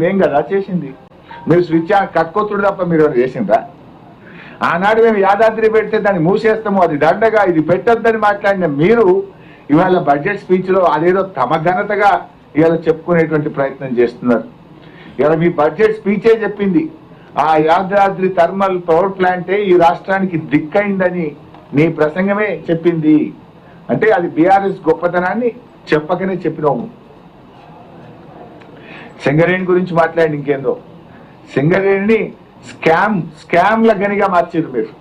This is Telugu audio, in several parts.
మేం కదా చేసింది. మీరు స్విచ్ కక్కొత్తుడు తప్ప మీరు చేసిండ్రా? ఆనాడు మేము యాదాద్రి పెడితే దాన్ని మూసేస్తాము, అది దండగా, ఇది పెట్టొద్దని మాట్లాడిన మీరు ఇవాళ బడ్జెట్ స్పీచ్ లో అదేదో తమ ఘనతగా ఇవాళ చెప్పుకునేటువంటి ప్రయత్నం చేస్తున్నారు. ఇవాళ మీ బడ్జెట్ స్పీచే చెప్పింది ఆ యాదాద్రి థర్మల్ పవర్ ప్లాంటే ఈ రాష్ట్రానికి దిక్కైందని నీ ప్రసంగమే చెప్పింది. అంటే అది బీఆర్ఎస్ గొప్పతనాన్ని చెప్పకనే చెప్పినావు. సింగరేణి గురించి మాట్లాడి ఇంకేందో, సింగరేణిని స్కామ్ల గనిగా మార్చారు మీరు,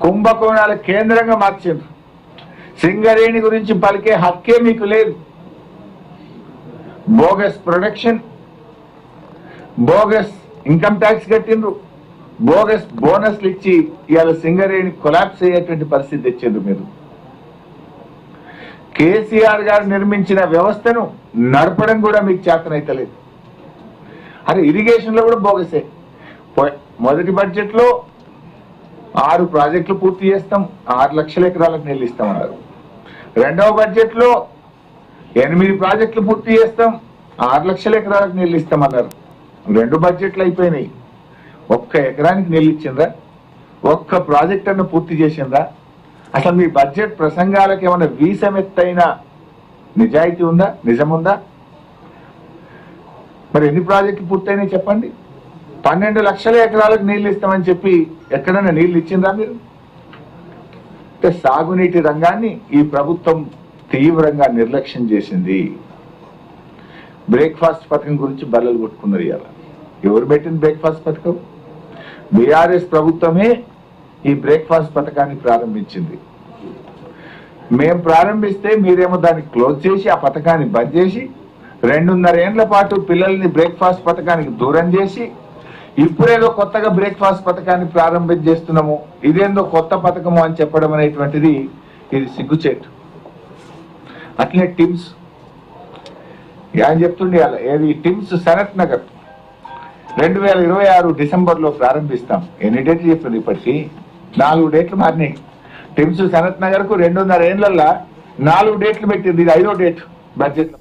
కుంభకోణాల కేంద్రంగా మార్చారు. సింగరేణి గురించి పలికే హక్కే మీకు లేదు. Bogus production, bogus income tax కట్టిండ్రు, బోగస్ బోనస్లు ఇచ్చి ఇవాళ సింగరేణి కొలాప్స్ అయ్యేటువంటి పరిస్థితి తెచ్చిండ్రు మీరు. కేసీఆర్ గారు నిర్మించిన వ్యవస్థను నడపడం కూడా మీకు చేతనైతలేదు. అరే ఇరిగేషన్ లో కూడా బోగసే. మొదటి బడ్జెట్ లో 6 ప్రాజెక్టులు పూర్తి చేస్తాం, 6 లక్షల ఎకరాలకు నీళ్ళు ఇస్తామన్నారు. రెండవ బడ్జెట్ లో 8 ప్రాజెక్టులు పూర్తి చేస్తాం, 6 లక్షల ఎకరాలకు నీళ్ళు ఇస్తామన్నారు. 2 బడ్జెట్లు అయిపోయినాయి. ఒక్క ఎకరానికి నీళ్ళు ఇచ్చిండ్రా? ఒక్క ప్రాజెక్ట్ అన్న పూర్తి చేసిండ్రా? అసలు మీ బడ్జెట్ ప్రసంగాలకు ఏమైనా వీసమెత్తైన నిజాయితీ ఉందా, నిజముందా? మరి ఎన్ని ప్రాజెక్టులు పూర్తయినాయి చెప్పండి? 12 లక్షల ఎకరాలకు నీళ్లు ఇస్తామని చెప్పి ఎక్కడైనా నీళ్లు ఇచ్చిందా మీరు? అంటే సాగునీటి రంగాన్ని ఈ ప్రభుత్వం తీవ్రంగా నిర్లక్ష్యం చేసింది. బ్రేక్ఫాస్ట్ పథకం గురించి బల్లలు కొట్టుకున్నారు. ఇవాళ ఎవరు పెట్టింది బ్రేక్ఫాస్ట్ పథకం? బీఆర్ఎస్ ప్రభుత్వమే ఈ బ్రేక్ఫాస్ట్ పథకాన్ని ప్రారంభించింది. మేము ప్రారంభిస్తే మీరేమో దాన్ని క్లోజ్ చేసి ఆ పథకాన్ని బంద్ చేసి 2.5 ఏళ్ల పాటు పిల్లల్ని బ్రేక్ఫాస్ట్ పథకానికి దూరం చేసి ఇప్పుడేదో కొత్తగా బ్రేక్ఫాస్ట్ పథకాన్ని ప్రారంభం చేస్తున్నాము, ఇదేందో కొత్త పథకము అని చెప్పడం అనేటువంటిది ఇది సిగ్గుచేటు. అట్లనే టిమ్స్ ఏం చెప్తుండే ఏది టిమ్స్ సనత్ నగర్ 2026 డిసెంబర్లో ప్రారంభిస్తాం. ఎన్ని డేట్లు చెప్తుంది? ఇప్పటికీ 4 డేట్లు మారినాయి. టిమ్స్ సనత్ నగర్ కు 2.5 ఏళ్లలో 4 డేట్లు పెట్టింది. ఇది 5వ డేట్ బడ్జెట్.